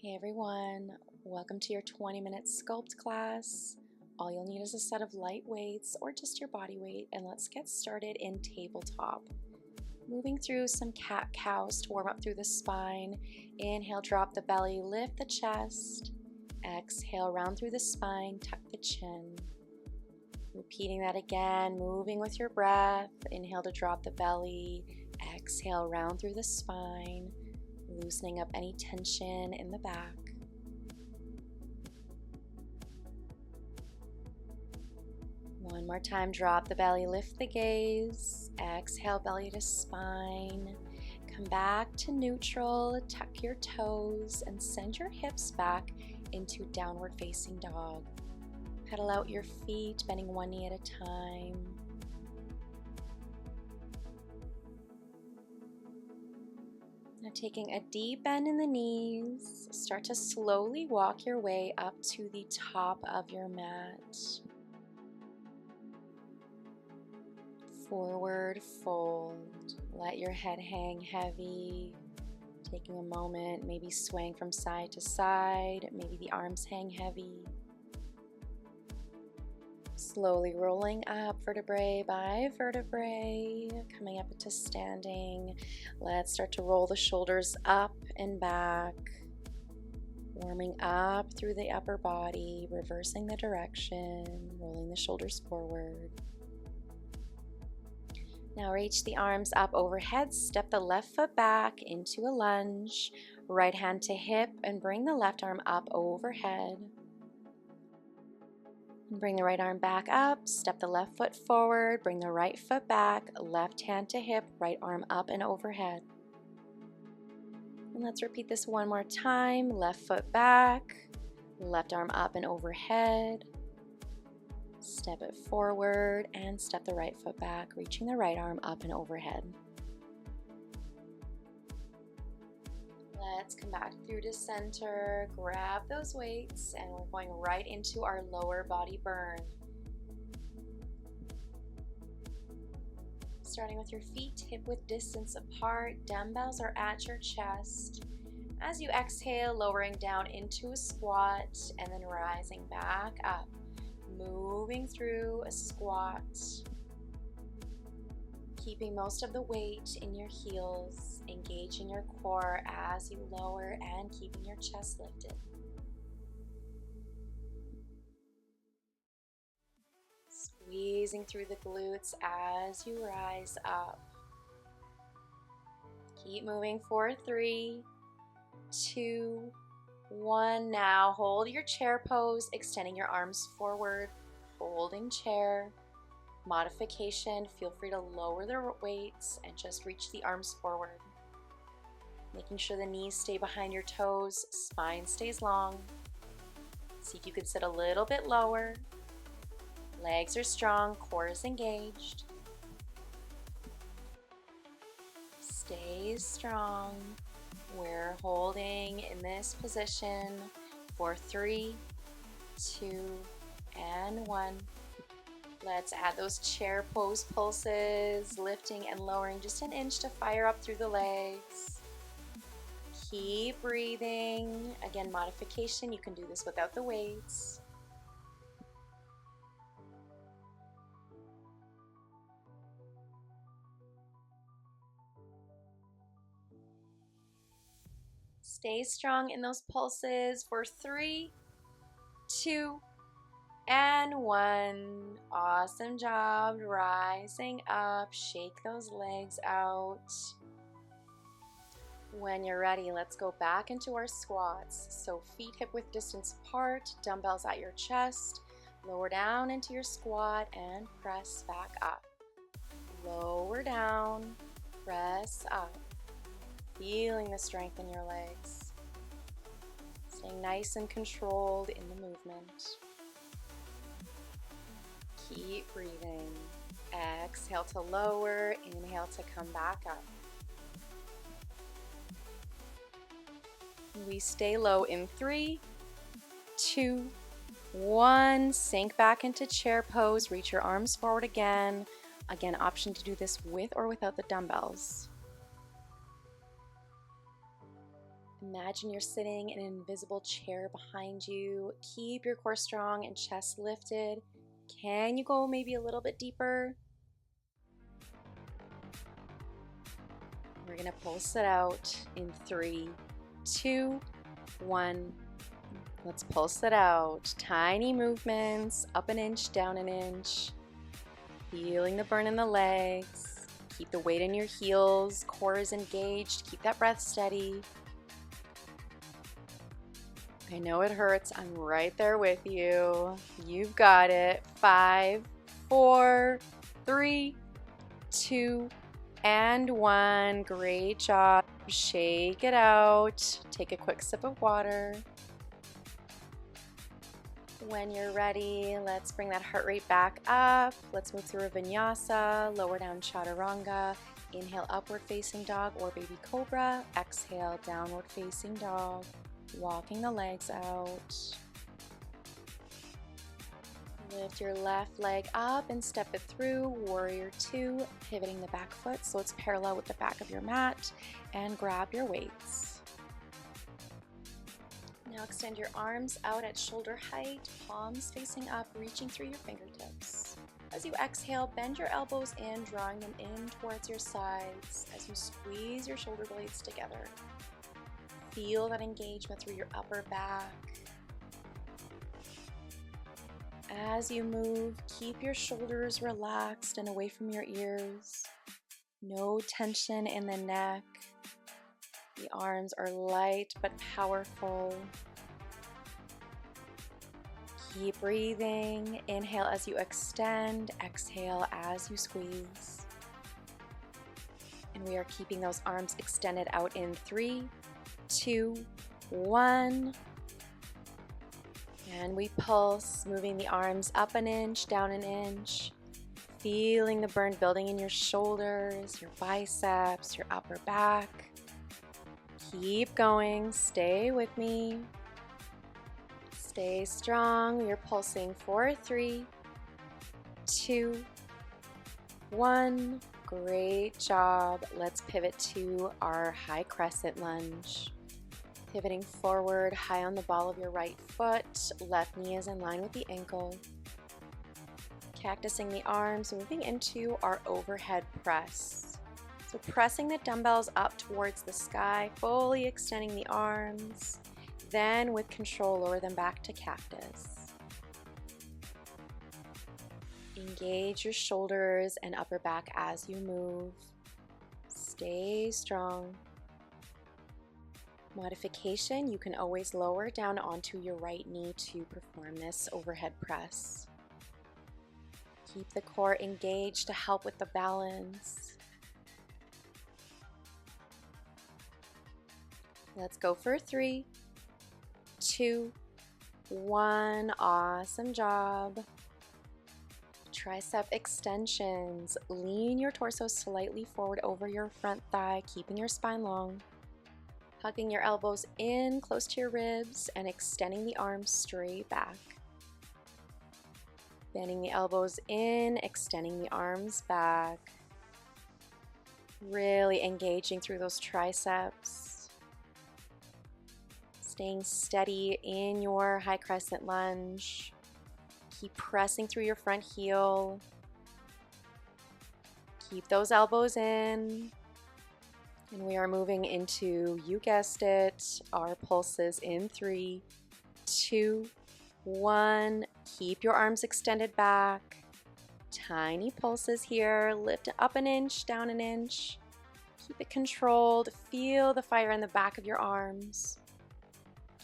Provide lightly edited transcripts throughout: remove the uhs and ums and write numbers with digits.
Hey everyone, welcome to your 20-minute sculpt class. All you'll need is a set of light weights or just your body weight, and let's get started in tabletop. Moving through some cat-cows to warm up through the spine. Inhale, drop the belly, lift the chest. Exhale, round through the spine, tuck the chin. Repeating that again, moving with your breath. Inhale to drop the belly. Exhale, round through the spine. Loosening up any tension in the back. One more time, drop the belly, lift the gaze. Exhale, belly to spine. Come back to neutral, tuck your toes, and send your hips back into downward facing dog. Pedal out your feet, bending one knee at a time. Now taking a deep bend in the knees, start to slowly walk your way up to the top of your mat. Forward fold. Let your head hang heavy. Taking a moment, maybe swaying from side to side, maybe the arms hang heavy. Slowly rolling up vertebrae by vertebrae, coming up into standing. Let's start to roll the shoulders up and back, warming up through the upper body, reversing the direction, rolling the shoulders forward. Now reach the arms up overhead, step the left foot back into a lunge, right hand to hip, and bring the left arm up overhead. Bring the right arm back up, step the left foot forward, bring the right foot back, left hand to hip, right arm up and overhead. And let's repeat this one more time. Left foot back, left arm up and overhead. Step it forward and step the right foot back, reaching the right arm up and overhead. Let's come back through to center, grab those weights, and we're going right into our lower body burn. Starting with your feet hip-width distance apart, dumbbells are at your chest. As you exhale, lowering down into a squat and then rising back up, moving through a squat. Keeping most of the weight in your heels, engaging your core as you lower and keeping your chest lifted. Squeezing through the glutes as you rise up. Keep moving for 3, 2, 1. Now hold your chair pose, extending your arms forward, holding chair. Modification, feel free to lower the weights and just reach the arms forward. Making sure the knees stay behind your toes, spine stays long. See if you can sit a little bit lower. Legs are strong, core is engaged. Stay strong. We're holding in this position for 3, 2, and 1. Let's add those chair pose pulses, lifting and lowering just an inch to fire up through the legs. Keep breathing. Again, modification, you can do this without the weights. Stay strong in those pulses for 3, 2, and 1. Awesome job. Rising up, shake those legs out. When you're ready, let's go back into our squats. So feet hip-width distance apart, dumbbells at your chest. Lower down into your squat and press back up. Lower down, press up. Feeling the strength in your legs. Staying nice and controlled in the movement. Keep breathing. Exhale to lower, inhale to come back up. We stay low in 3, 2, 1. Sink back into chair pose, reach your arms forward again. Again, option to do this with or without the dumbbells. Imagine you're sitting in an invisible chair behind you. Keep your core strong and chest lifted. Can you go maybe a little bit deeper? We're going to pulse it out in 3, 2, 1. Let's pulse it out. Tiny movements, up an inch, down an inch. Feeling the burn in the legs. Keep the weight in your heels. Core is engaged. Keep that breath steady. I know it hurts. I'm right there with you. You've got it. 5, 4, 3, 2, and 1. Great job. Shake it out. Take a quick sip of water. When you're ready, let's bring that heart rate back up. Let's move through a vinyasa, lower down chaturanga. Inhale, upward facing dog or baby cobra. Exhale, downward facing dog. Walking the legs out. Lift your left leg up and step it through. Warrior 2, pivoting the back foot so it's parallel with the back of your mat, and grab your weights. Now extend your arms out at shoulder height, palms facing up, reaching through your fingertips. As you exhale, bend your elbows in, drawing them in towards your sides as you squeeze your shoulder blades together. Feel that engagement through your upper back. As you move, keep your shoulders relaxed and away from your ears. No tension in the neck. The arms are light but powerful. Keep breathing. Inhale as you extend. Exhale as you squeeze. And we are keeping those arms extended out in 3, 2, 1. And we pulse, moving the arms up an inch, down an inch. Feeling the burn building in your shoulders, your biceps, your upper back. Keep going. Stay with me. Stay strong. You're pulsing for 3, 2, 1. Great job. Let's pivot to our high crescent lunge. Pivoting forward, high on the ball of your right foot. Left knee is in line with the ankle. Cactusing the arms, moving into our overhead press. So pressing the dumbbells up towards the sky, fully extending the arms. Then with control, lower them back to cactus. Engage your shoulders and upper back as you move. Stay strong. Modification, you can always lower down onto your right knee to perform this overhead press. Keep the core engaged to help with the balance. Let's go for 3, 2, 1. Awesome job. Tricep extensions. Lean your torso slightly forward over your front thigh, keeping your spine long. Hugging your elbows in close to your ribs and extending the arms straight back. Bending the elbows in, extending the arms back. Really engaging through those triceps. Staying steady in your high crescent lunge. Keep pressing through your front heel. Keep those elbows in. And we are moving into, you guessed it, our pulses in 3, 2, 1. Keep your arms extended back. Tiny pulses here. Lift up an inch, down an inch. Keep it controlled. Feel the fire in the back of your arms.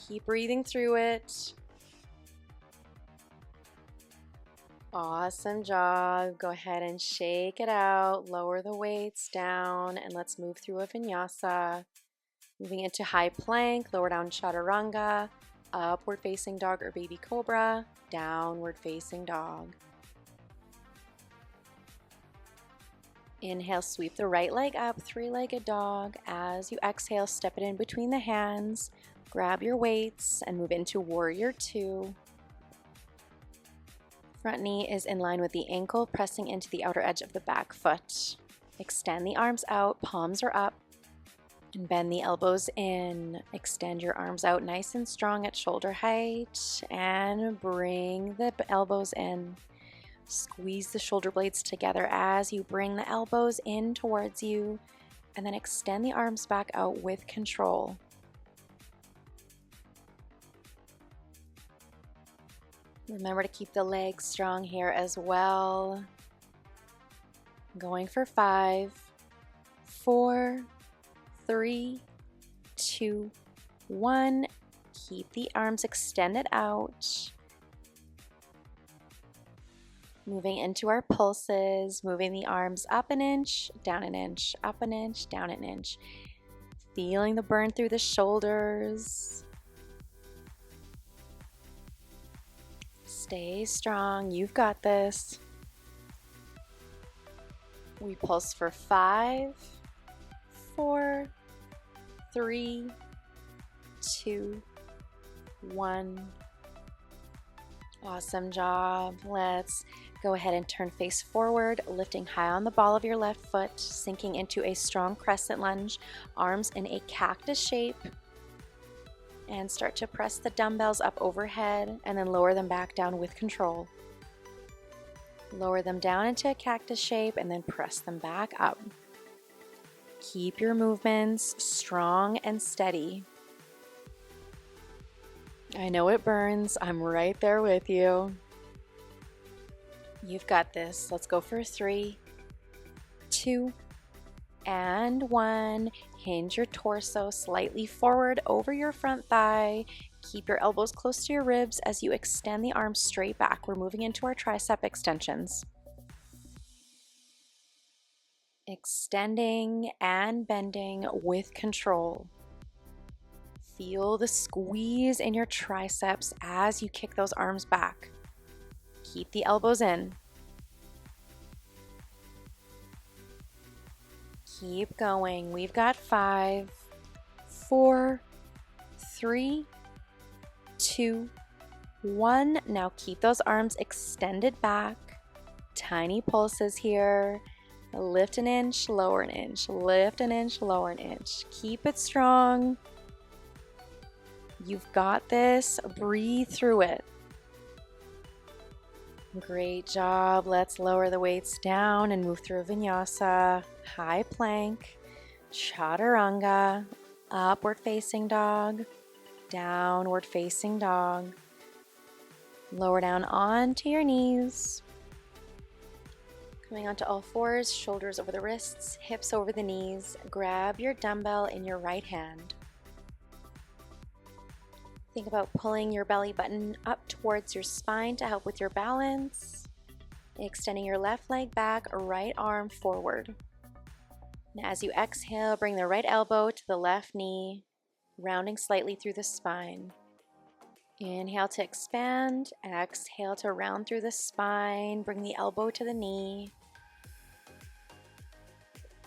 Keep breathing through it. Awesome job. Go ahead and shake it out. Lower the weights down and let's move through a vinyasa. Moving into high plank, lower down chaturanga, upward facing dog or baby cobra, downward facing dog. Inhale, sweep the right leg up, three-legged dog. As you exhale, step it in between the hands. Grab your weights and move into warrior 2. Front knee is in line with the ankle, pressing into the outer edge of the back foot. Extend the arms out, palms are up. And bend the elbows in. Extend your arms out nice and strong at shoulder height. And bring the elbows in. Squeeze the shoulder blades together as you bring the elbows in towards you. And then extend the arms back out with control. Remember to keep the legs strong here as well. Going for 5, 4, 3, 2, 1. Keep the arms extended out. Moving into our pulses, moving the arms up an inch, down an inch, up an inch, down an inch. Feeling the burn through the shoulders. Stay strong, you've got this. We pulse for 5, 4, 3, 2, 1. Awesome job. Let's go ahead and turn face forward, lifting high on the ball of your left foot, sinking into a strong crescent lunge, arms in a cactus shape. And start to press the dumbbells up overhead and then lower them back down with control. Lower them down into a cactus shape and then press them back up. Keep your movements strong and steady. I know it burns. I'm right there with you. You've got this. Let's go for 3, 2, and 1. Hinge your torso slightly forward over your front thigh. Keep your elbows close to your ribs as you extend the arms straight back. We're moving into our tricep extensions. Extending and bending with control. Feel the squeeze in your triceps as you kick those arms back. Keep the elbows in. Keep going. We've got 5, 4, 3, 2, 1. Now keep those arms extended back. Tiny pulses here. Lift an inch, lower an inch. Lift an inch, lower an inch. Keep it strong. You've got this. Breathe through it. Great job. Let's lower the weights down and move through vinyasa, high plank, chaturanga, upward facing dog, downward facing dog. Lower down onto your knees. Coming onto all fours, shoulders over the wrists, hips over the knees. Grab your dumbbell in your right hand. Think about pulling your belly button up towards your spine to help with your balance. Extending your left leg back, right arm forward. Now as you exhale, bring the right elbow to the left knee, rounding slightly through the spine. Inhale to expand, exhale to round through the spine, bring the elbow to the knee.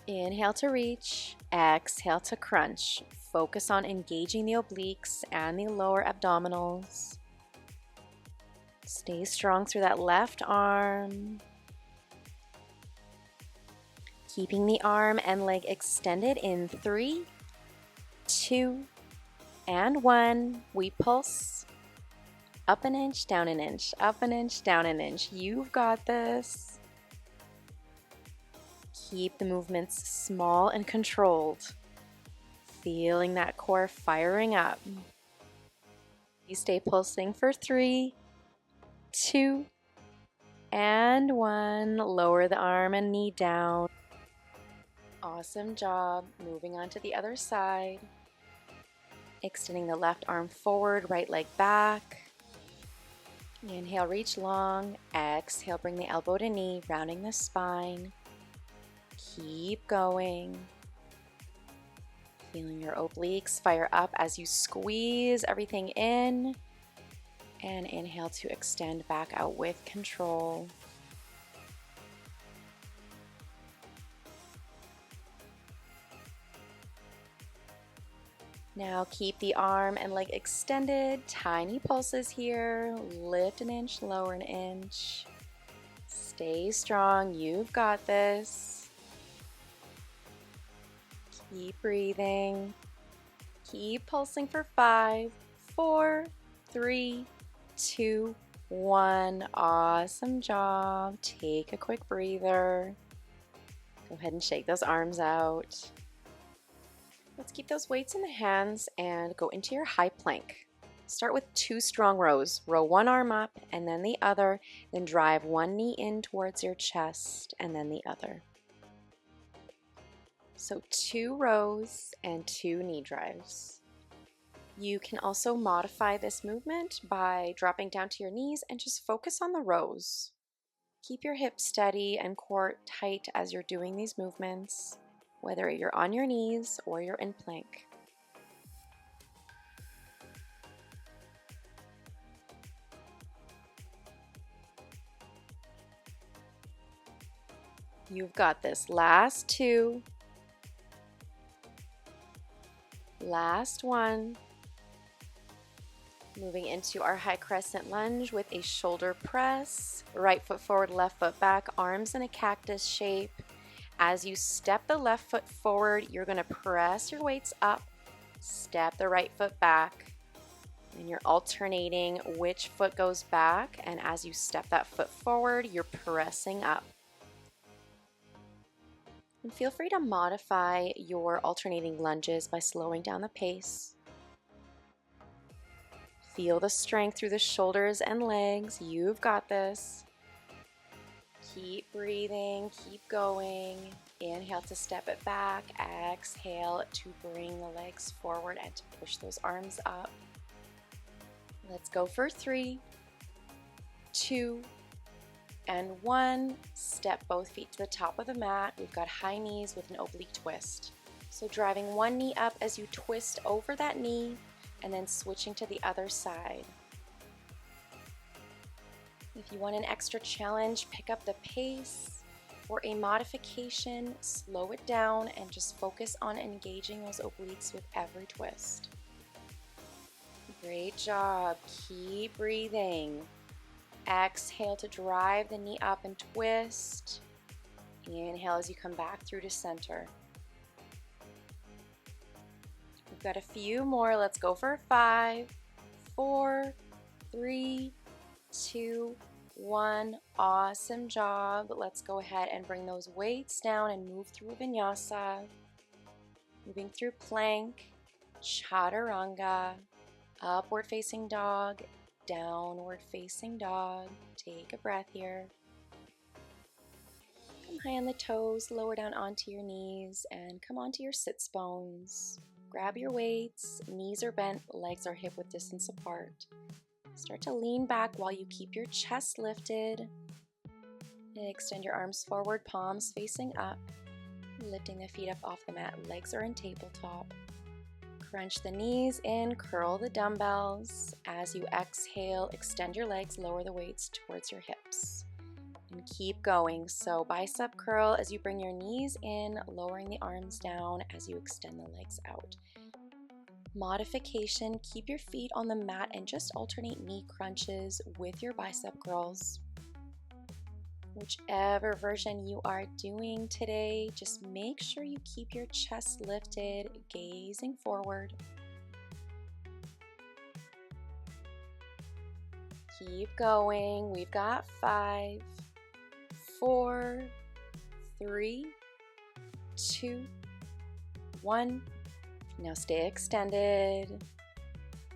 Inhale to reach, exhale to crunch. Focus on engaging the obliques and the lower abdominals. Stay strong through that left arm. Keeping the arm and leg extended in 3, 2, and 1. We pulse. Up an inch, down an inch, up an inch, down an inch. You've got this. Keep the movements small and controlled. Feeling that core firing up. You stay pulsing for 3, 2, and 1. Lower the arm and knee down. Awesome job. Moving on to the other side. Extending the left arm forward, right leg back. Inhale, reach long. Exhale, bring the elbow to knee, rounding the spine. Keep going. Feeling your obliques fire up as you squeeze everything in. And inhale to extend back out with control. Now keep the arm and leg extended. Tiny pulses here. Lift an inch, lower an inch. Stay strong. You've got this. Keep breathing. Keep pulsing for 5, 4, 3, 2, 1. Awesome job. Take a quick breather. Go ahead and shake those arms out. Let's keep those weights in the hands and go into your high plank. Start with 2 strong rows. Row one arm up and then the other, then drive one knee in towards your chest and then the other. So 2 rows and 2 knee drives. You can also modify this movement by dropping down to your knees and just focus on the rows. Keep your hips steady and core tight as you're doing these movements, whether you're on your knees or you're in plank. You've got this. Last 2. Last 1. Moving into our high crescent lunge with a shoulder press. Right foot forward, left foot back, arms in a cactus shape. As you step the left foot forward, you're going to press your weights up, step the right foot back, and you're alternating which foot goes back, and as you step that foot forward, you're pressing up. And feel free to modify your alternating lunges by slowing down the pace. Feel the strength through the shoulders and legs. You've got this. Keep breathing, keep going. Inhale to step it back. Exhale to bring the legs forward and to push those arms up. Let's go for 3, 2, and 1. Step both feet to the top of the mat. We've got high knees with an oblique twist. So driving one knee up as you twist over that knee and then switching to the other side. If you want an extra challenge, pick up the pace. For a modification, slow it down and just focus on engaging those obliques with every twist. Great job. Keep breathing. Exhale to drive the knee up and twist. Inhale as you come back through to center. We've got a few more. Let's go for 5, 4, 3, 2, 1. Awesome job. Let's go ahead and bring those weights down and move through vinyasa. Moving through plank, chaturanga, upward facing dog, downward facing dog. Take a breath here. Come high on the toes, lower down onto your knees, and come onto your sits bones. Grab your weights, knees are bent, legs are hip width distance apart. Start to lean back while you keep your chest lifted. Extend your arms forward, palms facing up. Lifting the feet up off the mat, legs are in tabletop. Crunch the knees in, curl the dumbbells. As you exhale, extend your legs, lower the weights towards your hips. And keep going. So bicep curl as you bring your knees in, lowering the arms down as you extend the legs out. Modification, keep your feet on the mat and just alternate knee crunches with your bicep curls. Whichever version you are doing today, just make sure you keep your chest lifted, gazing forward. Keep going. We've got 5, 4, 3, 2, 1. Now stay extended.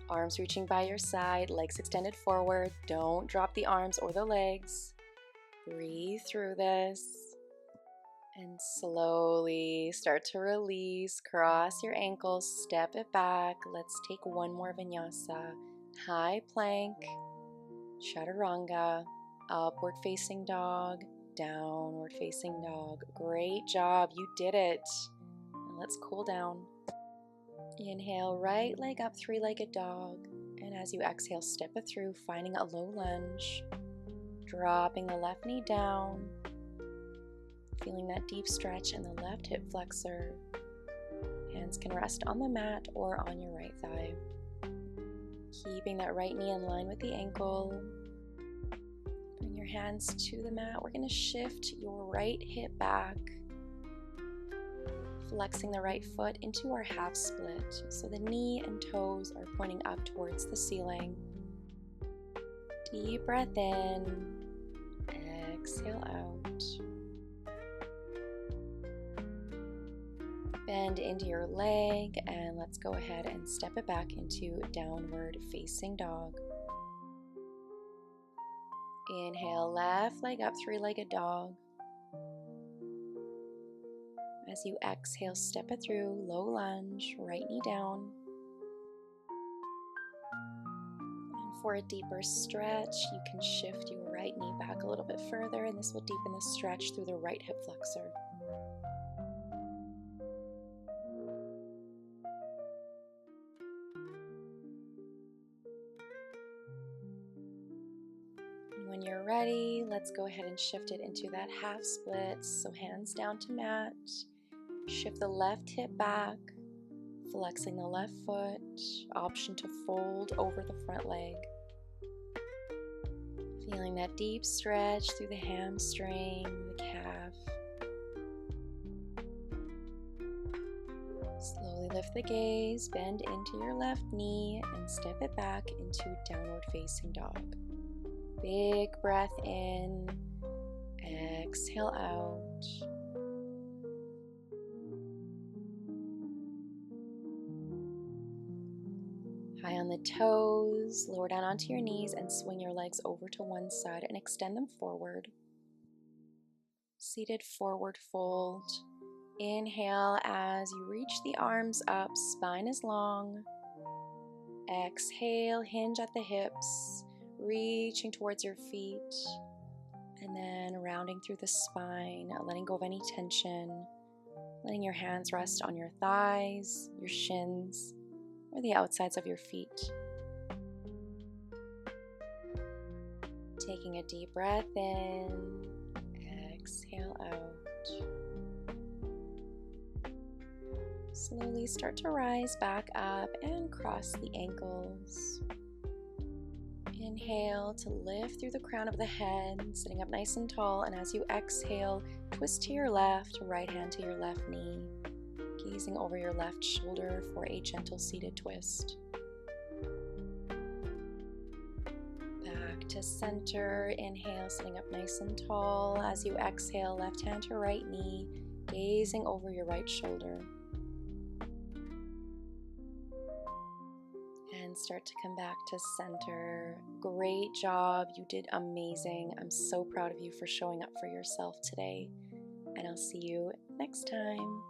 Arms reaching by your side, legs extended forward. Don't drop the arms or the legs. Breathe through this. And slowly start to release. Cross your ankles, step it back. Let's take one more vinyasa. High plank, chaturanga, upward facing dog, downward facing dog. Great job, you did it. Now let's cool down. Inhale, right leg up, three-legged dog. And as you exhale, step it through, finding a low lunge. Dropping the left knee down. Feeling that deep stretch in the left hip flexor. Hands can rest on the mat or on your right thigh. Keeping that right knee in line with the ankle. Bring your hands to the mat. We're going to shift your right hip back. flexing the right foot into our half split. So the knee and toes are pointing up towards the ceiling. Deep breath in, exhale out. Bend into your leg and let's go ahead and step it back into downward facing dog. Inhale, left leg up, three-legged dog. As you exhale, step it through, low lunge, right knee down. And for a deeper stretch, you can shift your right knee back a little bit further, and this will deepen the stretch through the right hip flexor. When you're ready, let's go ahead and shift it into that half split. So hands down to mat. Shift the left hip back, flexing the left foot. Option to fold over the front leg. Feeling that deep stretch through the hamstring, the calf. Slowly lift the gaze, bend into your left knee, and step it back into downward facing dog. Big breath in, exhale out. High on the toes, lower down onto your knees and swing your legs over to one side and extend them forward. Seated forward fold. Inhale as you reach the arms up, spine is long. Exhale, hinge at the hips. Reaching towards your feet and then rounding through the spine, letting go of any tension, letting your hands rest on your thighs, your shins, or the outsides of your feet. Taking a deep breath in, exhale out. Slowly start to rise back up and cross the ankles. Inhale to lift through the crown of the head, sitting up nice and tall, and as you exhale, twist to your left, right hand to your left knee, gazing over your left shoulder for a gentle seated twist. Back to center, inhale, sitting up nice and tall. As you exhale, left hand to right knee, gazing over your right shoulder. And start to come back to center. Great job. You did amazing. I'm so proud of you for showing up for yourself today. And I'll see you next time.